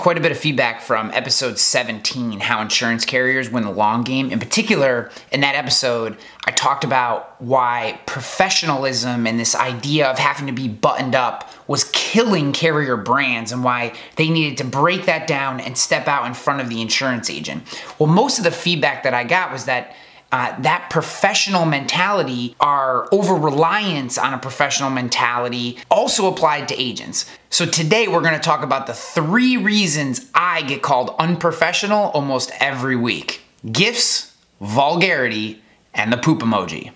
quite a bit of feedback from episode 17, how insurance carriers win the long game. In particular, in that episode, I talked about why professionalism and this idea of having to be buttoned up was killing carrier brands and why they needed to break that down and step out in front of the insurance agent. Well, most of the feedback that I got was that that professional mentality, our over-reliance on a professional mentality, also applied to agents. So today we're going to talk about the 3 reasons I get called unprofessional almost every week: gifs, vulgarity, and the poop emoji.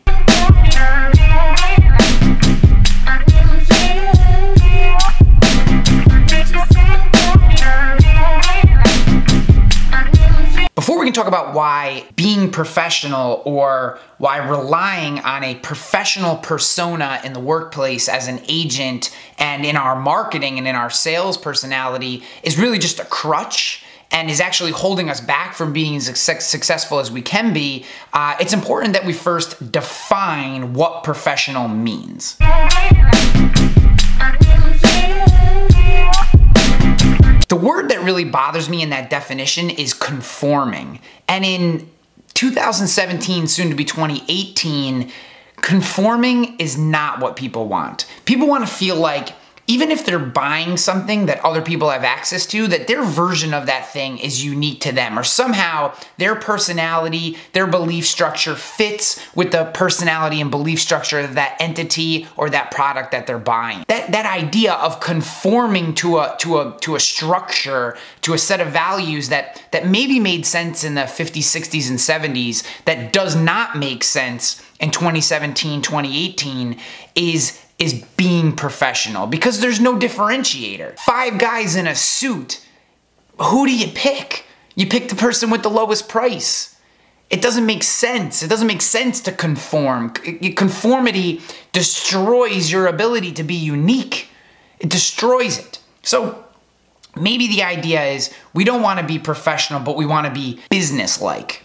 Before we can talk about why being professional or why relying on a professional persona in the workplace as an agent and in our marketing and in our sales personality is really just a crutch and is actually holding us back from being as successful as we can be, it's important that we first define what professional means. The word that really bothers me in that definition is conforming. And in 2017, soon to be 2018, conforming is not what people want. People want to feel like even if they're buying something that other people have access to, that their version of that thing is unique to them, or somehow their personality, their belief structure fits with the personality and belief structure of that entity or that product that they're buying. That idea of conforming to a structure, to a set of values that maybe made sense in the 50s, 60s, and 70s, that does not make sense in 2017, 2018, is being professional, because there's no differentiator. 5 guys in a suit, who do you pick? You pick the person with the lowest price. It doesn't make sense. It doesn't make sense to conform. Conformity destroys your ability to be unique. It destroys it. So maybe the idea is we don't want to be professional, but we want to be business-like.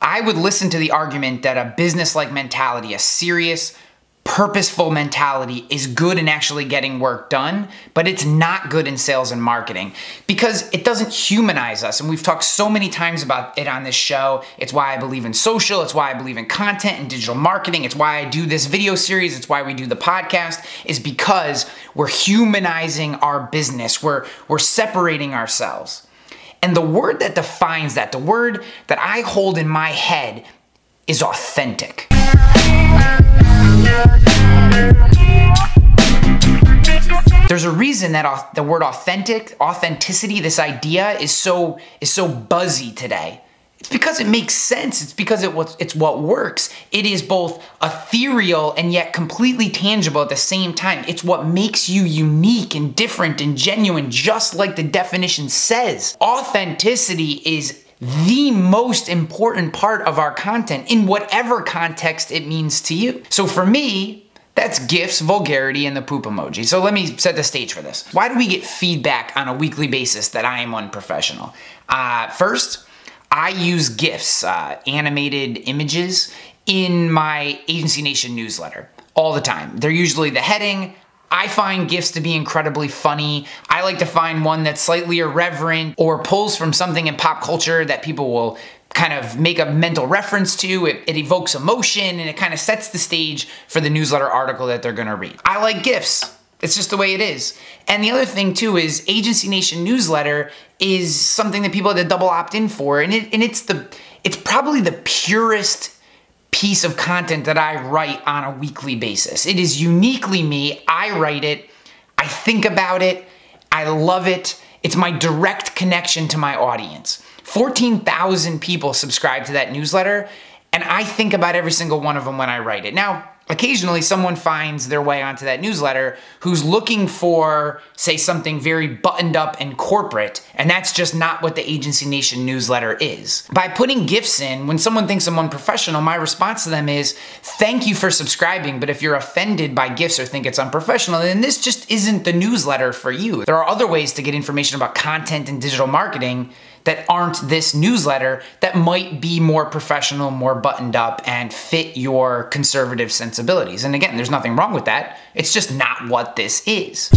I would listen to the argument that a business-like mentality, a serious, purposeful mentality, is good in actually getting work done, but it's not good in sales and marketing because it doesn't humanize us. And we've talked so many times about it on this show. It's why I believe in social. It's why I believe in content and digital marketing. It's why I do this video series. It's why we do the podcast, is because we're humanizing our business. We're separating ourselves. And the word that defines that, the word that I hold in my head, is authentic. There's a reason that the word authenticity, this idea is so buzzy today. It's because it makes sense. It's because it's what works. It is both ethereal and yet completely tangible at the same time. It's what makes you unique and different and genuine, just like the definition says. Authenticity is the most important part of our content in whatever context it means to you. So for me, that's gifs, vulgarity, and the poop emoji. So let me set the stage for this. Why do we get feedback on a weekly basis that I am unprofessional? First, I use gifs, animated images, in my Agency Nation newsletter all the time. They're usually the heading. I find gifs to be incredibly funny. I like to find one that's slightly irreverent or pulls from something in pop culture that people will kind of make a mental reference to. It evokes emotion and it kind of sets the stage for the newsletter article that they're gonna read. I like gifs. It's just the way it is. And the other thing too is Agency Nation newsletter is something that people had to double opt in for. And it's probably the purest piece of content that I write on a weekly basis. It is uniquely me. I write it. I think about it. I love it. It's my direct connection to my audience. 14,000 people subscribe to that newsletter, and I think about every single one of them when I write it. Now, occasionally someone finds their way onto that newsletter who's looking for, say, something very buttoned up and corporate, and that's just not what the Agency Nation newsletter is. By putting gifs in, when someone thinks I'm unprofessional, my response to them is, thank you for subscribing, but if you're offended by gifs or think it's unprofessional, then this just isn't the newsletter for you. There are other ways to get information about content and digital marketing that aren't this newsletter that might be more professional, more buttoned up, and fit your conservative sensibilities. sensibilities. And again, there's nothing wrong with that. It's just not what this is.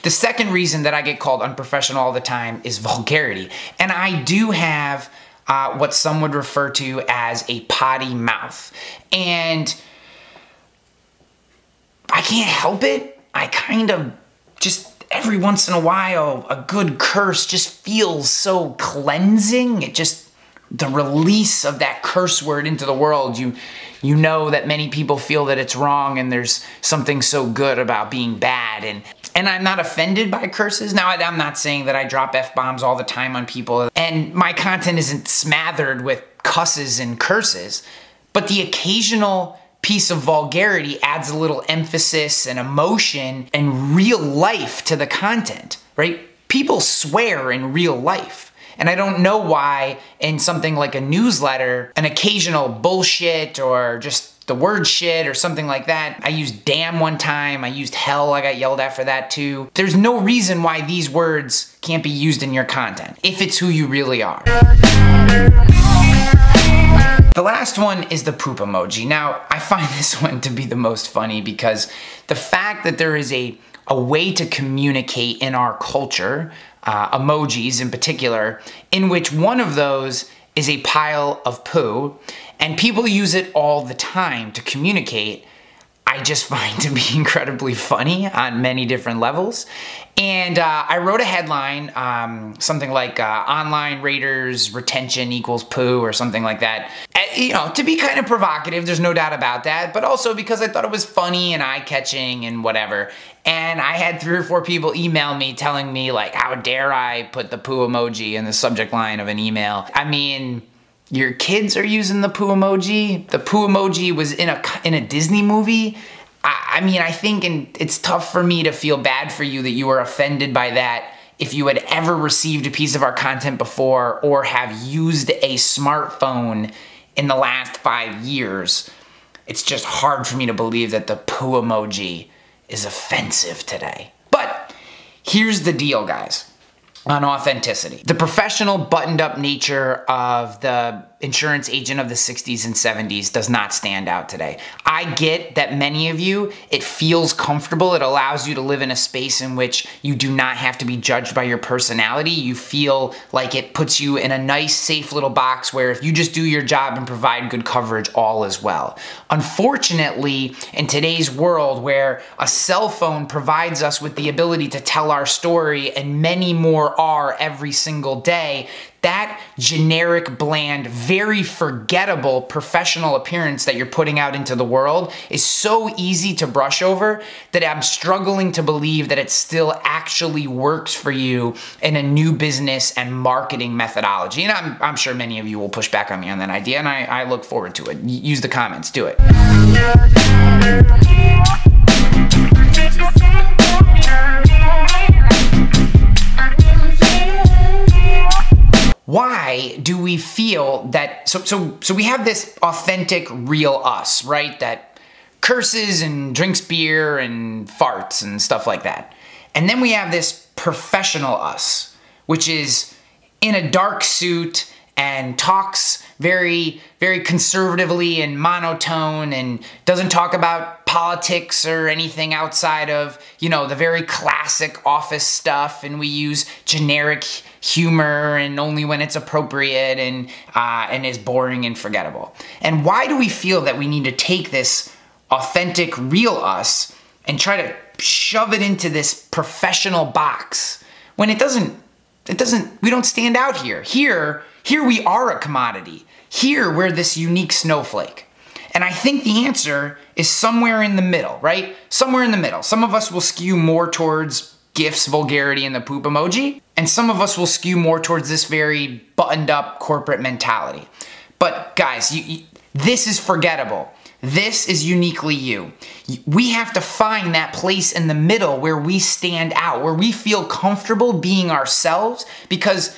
The second reason that I get called unprofessional all the time is vulgarity. And I do have what some would refer to as a potty mouth. And I can't help it. I kind of just every once in a while, a good curse just feels so cleansing. It just, the release of that curse word into the world, you know that many people feel that it's wrong and there's something so good about being bad. And I'm not offended by curses. Now, I'm not saying that I drop F-bombs all the time on people, and my content isn't smothered with cusses and curses, but the occasional piece of vulgarity adds a little emphasis and emotion and real life to the content, right? People swear in real life. And I don't know why in something like a newsletter, an occasional bullshit or just the word shit or something like that. I used damn one time. I used hell. I got yelled at for that too. There's no reason why these words can't be used in your content if it's who you really are. The last one is the poop emoji. Now, I find this one to be the most funny because the fact that there is a way to communicate in our culture, emojis in particular, in which one of those is a pile of poo, and people use it all the time to communicate, I just find to be incredibly funny on many different levels. And I wrote a headline, something like online raters retention equals poo or something like that. You know, to be kind of provocative, there's no doubt about that, but also because I thought it was funny and eye-catching and whatever. And I had 3 or 4 people email me telling me like, how dare I put the poo emoji in the subject line of an email. I mean, your kids are using the poo emoji. The poo emoji was in a Disney movie. I mean, I think it's tough for me to feel bad for you that you were offended by that if you had ever received a piece of our content before or have used a smartphone in the last 5 years. It's just hard for me to believe that the poo emoji is offensive today. But here's the deal, guys, on authenticity. The professional, buttoned-up nature of the insurance agent of the 60s and 70s does not stand out today. I get that many of you, it feels comfortable. It allows you to live in a space in which you do not have to be judged by your personality. You feel like it puts you in a nice, safe little box where if you just do your job and provide good coverage, all is well. Unfortunately, in today's world where a cell phone provides us with the ability to tell our story, and many more are every single day, that generic, bland, very forgettable professional appearance that you're putting out into the world is so easy to brush over that I'm struggling to believe that it still actually works for you in a new business and marketing methodology. And I'm sure many of you will push back on me on that idea, and I look forward to it. Use the comments, do it. Why do we feel that, so we have this authentic, real us, right? That curses and drinks beer and farts and stuff like that. And then we have this professional us, which is in a dark suit and talks very, very conservatively and monotone and doesn't talk about politics or anything outside of, you know, the very classic office stuff, and we use generic humor and only when it's appropriate and is boring and forgettable. And why do we feel that we need to take this authentic, real us and try to shove it into this professional box when we don't stand out here. Here we are a commodity. Here we're this unique snowflake. And I think the answer is somewhere in the middle, right? Somewhere in the middle. Some of us will skew more towards gifs, vulgarity, and the poop emoji, and some of us will skew more towards this very buttoned up corporate mentality. But guys, this is forgettable. This is uniquely you. We have to find that place in the middle where we stand out, where we feel comfortable being ourselves, because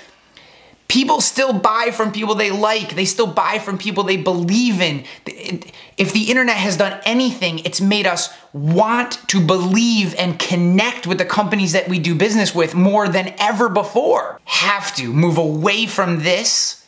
people still buy from people they like. They still buy from people they believe in. If the internet has done anything, it's made us want to believe and connect with the companies that we do business with more than ever before. Have to move away from this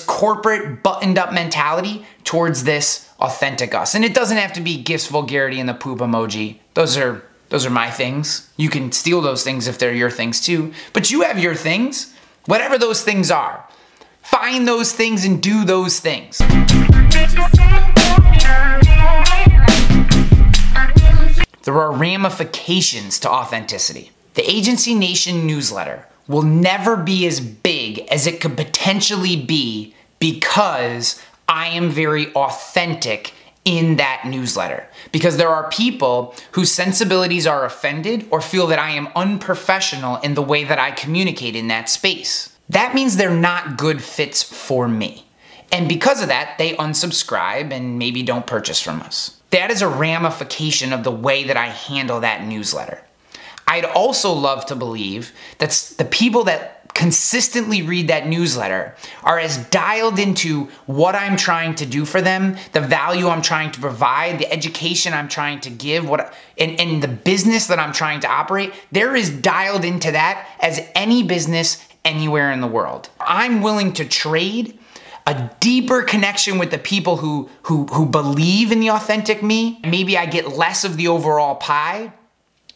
corporate buttoned up mentality towards this authentic us. And it doesn't have to be gifs, vulgarity, and the poop emoji. Those are my things. You can steal those things if they're your things too, but you have your things. Whatever those things are, find those things and do those things. There are ramifications to authenticity. The Agency Nation newsletter will never be as big as it could potentially be because I am very authentic in that newsletter. Because there are people whose sensibilities are offended or feel that I am unprofessional in the way that I communicate in that space. That means they're not good fits for me. And because of that, they unsubscribe and maybe don't purchase from us. That is a ramification of the way that I handle that newsletter. I'd also love to believe that the people that consistently read that newsletter are as dialed into what I'm trying to do for them, the value I'm trying to provide, the education I'm trying to give, and the business that I'm trying to operate. They're as dialed into that as any business anywhere in the world. I'm willing to trade a deeper connection with the people who believe in the authentic me. Maybe I get less of the overall pie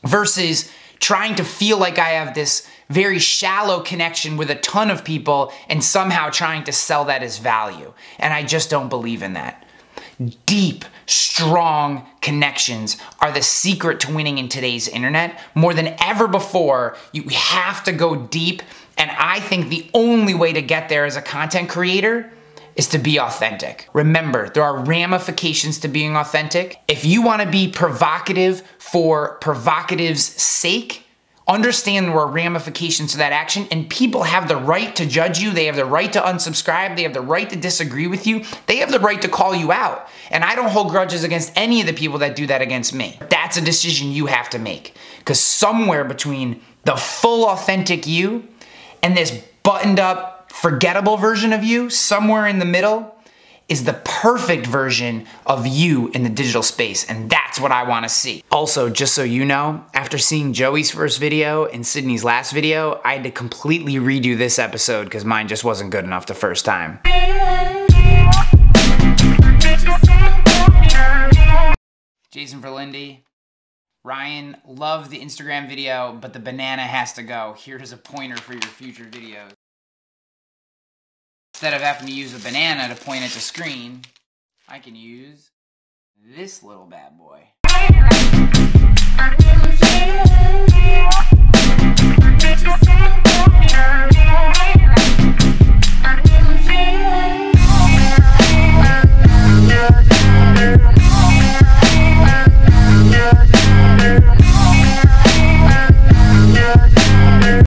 versus trying to feel like I have this very shallow connection with a ton of people and somehow trying to sell that as value. And I just don't believe in that. Deep, strong connections are the secret to winning in today's internet. More than ever before, you have to go deep. And I think the only way to get there as a content creator is to be authentic. Remember, there are ramifications to being authentic. If you want to be provocative for provocative's sake, understand there are ramifications to that action, and people have the right to judge you. They have the right to unsubscribe. They have the right to disagree with you. They have the right to call you out. And I don't hold grudges against any of the people that do that against me. That's a decision you have to make. Because somewhere between the full authentic you and this buttoned up, forgettable version of you, somewhere in the middle, is the perfect version of you in the digital space, and that's what I want to see. Also, just so you know, after seeing Joey's first video and Sydney's last video, I had to completely redo this episode because mine just wasn't good enough the first time. Jason for Lindy. Ryan, love the Instagram video, but the banana has to go. Here's a pointer for your future videos. Instead of having to use a banana to point at the screen, I can use this little bad boy.